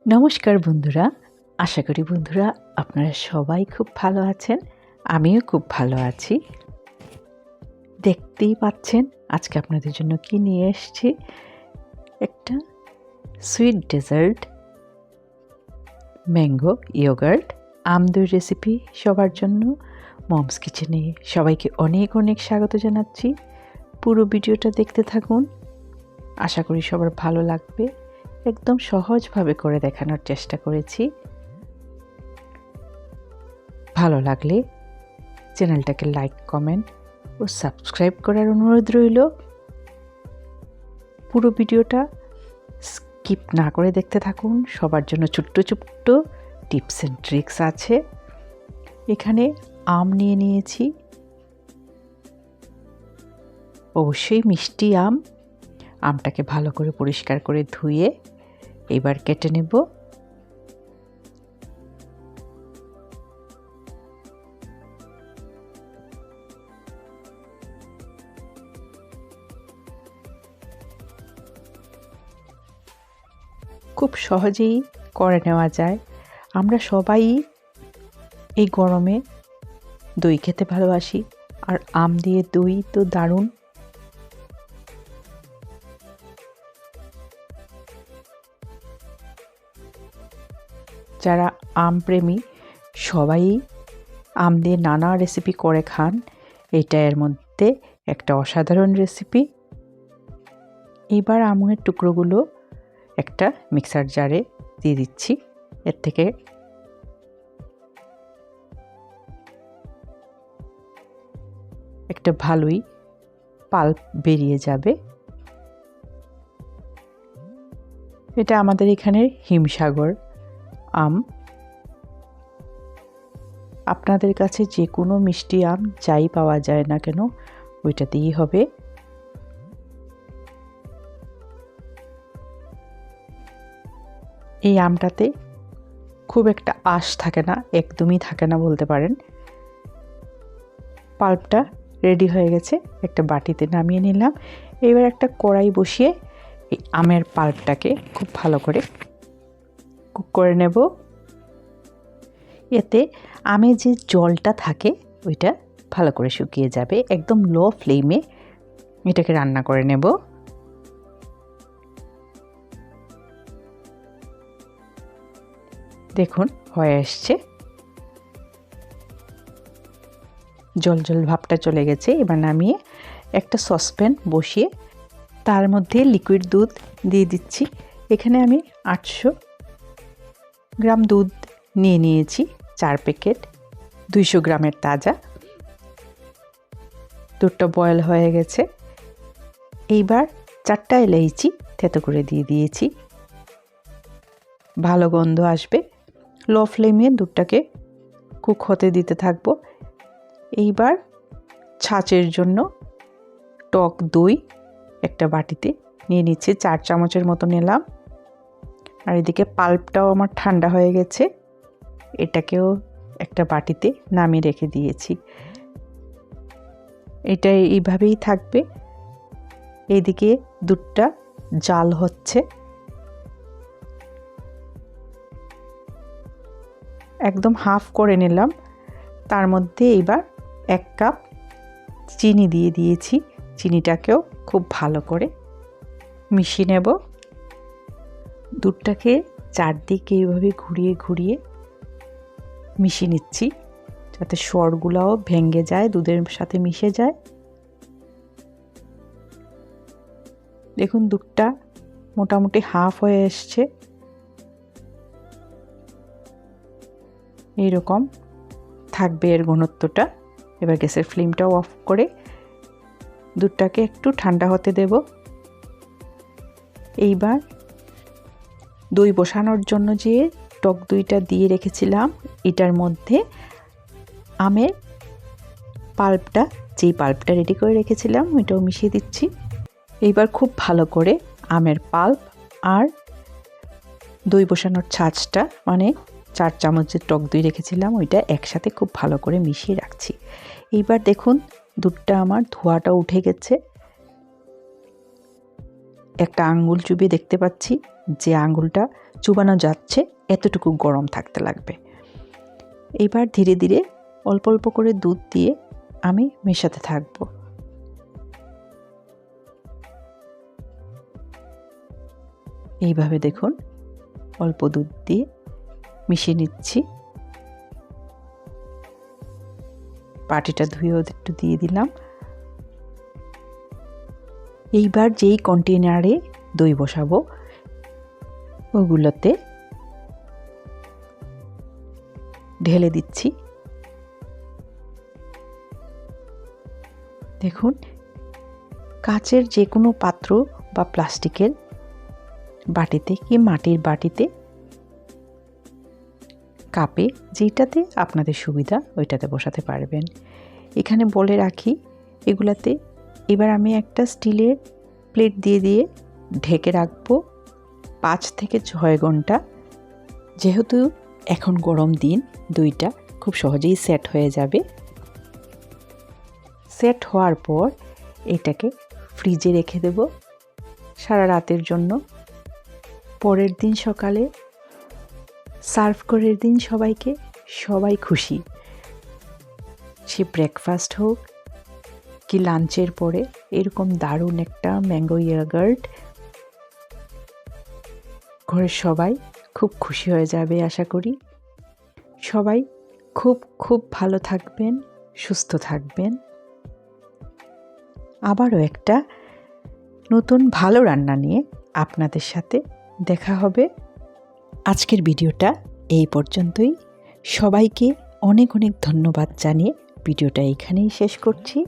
নমস্কার বন্ধুরা, আশা করি বন্ধুরা আপনারা সবাই খুব ভালো আছেন। আমিও খুব ভালো আছি। দেখতেই পাচ্ছেন আজকে আপনাদের জন্য কি নিয়ে এসেছি, একটা সুইট ডেজার্ট ম্যাঙ্গো ইয়োগার্ট আম দই রেসিপি সবার জন্য। মমস কিচেনে সবাইকে অনেক অনেক স্বাগত জানাচ্ছি। পুরো ভিডিওটা দেখতে থাকুন, আশা করি সবার ভালো লাগবে। একদম সহজভাবে করে দেখানোর চেষ্টা করেছি। ভালো লাগলে চ্যানেলটাকে লাইক, কমেন্ট ও সাবস্ক্রাইব করার অনুরোধ রইল। পুরো ভিডিওটা স্কিপ না করে দেখতে থাকুন। সবার জন্য ছোট্ট ছোট্ট টিপস অ্যান্ড ট্রিক্স আছে। এখানে আম নিয়ে নিয়েছি, অবশ্যই মিষ্টি আম। আমটাকে ভালো করে পরিষ্কার করে ধুয়ে এবার কেটে নেব। খুব সহজেই করে নেওয়া যায়। আমরা সবাই এই গরমে দই খেতে ভালোবাসি, আর আম দিয়ে দই তো দারুণ। যারা আম প্রেমী সবাই আম দিয়ে নানা রেসিপি করে খান। এটা এর মধ্যে একটা অসাধারণ রেসিপি। এবার আমের টুকরোগুলো একটা মিক্সার জারে দিয়ে দিচ্ছি। এর থেকে একটা ভালোই পাল্প বেরিয়ে যাবে। এটা আমাদের এখানের হিমসাগর আম। আপনাদের কাছে যে কোনো মিষ্টি আম যাই পাওয়া যায় না কেন, ওইটা দিয়েই হবে। এই আমটাতে খুব একটা আঁশ থাকে না, একদমই থাকে না বলতে পারেন। পাল্পটা রেডি হয়ে গেছে, একটা বাটিতে নামিয়ে নিলাম। এবার একটা কড়াই বসিয়ে এই আমের পাল্পটাকে খুব ভালো করে কুক করে নেব। এতে আমে যে জলটা থাকে ওইটা ভালো করে শুকিয়ে যাবে। একদম লো ফ্লেমে এটাকে রান্না করে নেব। দেখুন হয়ে আসছে, জল জল ভাবটা চলে গেছে। এবার নামিয়ে একটা সসপ্যান বসিয়ে তার মধ্যে লিকুইড দুধ দিয়ে দিচ্ছি। এখানে আমি 800 গ্রাম দুধ নিয়ে নিয়েছি, 4 প্যাকেট, 200 গ্রামের তাজা। দুধটা বয়েল হয়ে গেছে। এইবার 4টা এলাইচি থেতো করে দিয়ে দিয়েছি, ভালো গন্ধ আসবে। লো ফ্লেমে দুধটাকে কুক হতে দিতে থাকবো। এইবার ছাঁচের জন্য টক দই একটা বাটিতে নিয়ে নিচ্ছি, 4 চামচের মতো নিলাম। আর এদিকে পাল্পটাও আমার ঠান্ডা হয়ে গেছে, এটাকেও একটা বাটিতে নামিয়ে রেখে দিয়েছি। এটা এইভাবেই থাকবে। এইদিকে দুধটা জাল হচ্ছে। একদম হাফ করে নিলাম। তার মধ্যে এবার 1 কাপ চিনি দিয়ে দিয়েছি। চিনিটাকেও খুব ভালো করে মিশিয়ে নেব। দুধটাকে চারদিকে এইভাবে ঘুরিয়ে ঘুরিয়ে মিশিয়ে নিচ্ছি, যাতে সরগুলাও ভেঙে যায়, দুধের সাথে মিশে যায়। দেখুন দুধটা মোটামুটি হাফ হয়ে এসছে। এইরকম থাকবে এর ঘনত্বটা। এবার গ্যাসের ফ্লেমটাও অফ করে দুধটাকে একটু ঠান্ডা হতে দেব। এইবার দই বসানোর জন্য যে টক দইটা দিয়ে রেখেছিলাম, এটার মধ্যে আমের পাল্পটা, যেই পাল্পটা রেডি করে রেখেছিলাম ওইটাও মিশিয়ে দিচ্ছি। এইবার খুব ভালো করে আমের পাল্প আর দই বসানোর ছাঁচটা, মানে 4 চামচ যে টক দই রেখেছিলাম ওইটা একসাথে খুব ভালো করে মিশিয়ে রাখছি। এইবার দেখুন দুধটা আমার ধোঁয়াটা উঠে গেছে। একটা আঙ্গুল চুবিয়ে দেখতে পাচ্ছি যে আঙুলটা চুবানো যাচ্ছে এতটুকু গরম থাকতে লাগবে। এবার ধীরে ধীরে অল্প অল্প করে দুধ দিয়ে আমি মেশাতে থাকব। এইভাবে দেখুন অল্প দুধ দিয়ে মিশিয়ে নিচ্ছি। বাটিটা ধুয়েও একটু দিয়ে দিলাম। এইবার যেই কন্টেনারে দই বসাবো ওগুলোতে ঢেলে দিচ্ছি। দেখুন কাচের যে কোনো পাত্র বা প্লাস্টিকের বাটিতে কি মাটির বাটিতে, কাপে, যেটাতে আপনাদের সুবিধা ওইটাতে বসাতে পারবেন। এখানে বলে রাখি এগুলাতে এবার আমি একটা স্টিলের প্লেট দিয়ে দিয়ে ঢেকে রাখবো 5 থেকে 6 ঘন্টা। যেহেতু এখন গরম দিন, দইটা খুব সহজেই সেট হয়ে যাবে। সেট হওয়ার পর এটাকে ফ্রিজে রেখে দেব সারা রাতের জন্য। পরের দিন সকালে সার্ভ করার দিন সবাইকে, সবাই খুশি। সে ব্রেকফাস্ট হোক কি লাঞ্চের পরে এরকম দারুণ একটা ম্যাঙ্গো ইয়োগার্ট ঘরের সবাই খুব খুশি হয়ে যাবে আশা করি। সবাই খুব খুব ভালো থাকবেন, সুস্থ থাকবেন। আবারও একটা নতুন ভালো রান্না নিয়ে আপনাদের সাথে দেখা হবে। আজকের ভিডিওটা এই পর্যন্তই। সবাইকে অনেক অনেক ধন্যবাদ জানিয়ে ভিডিওটা এখানেই শেষ করছি।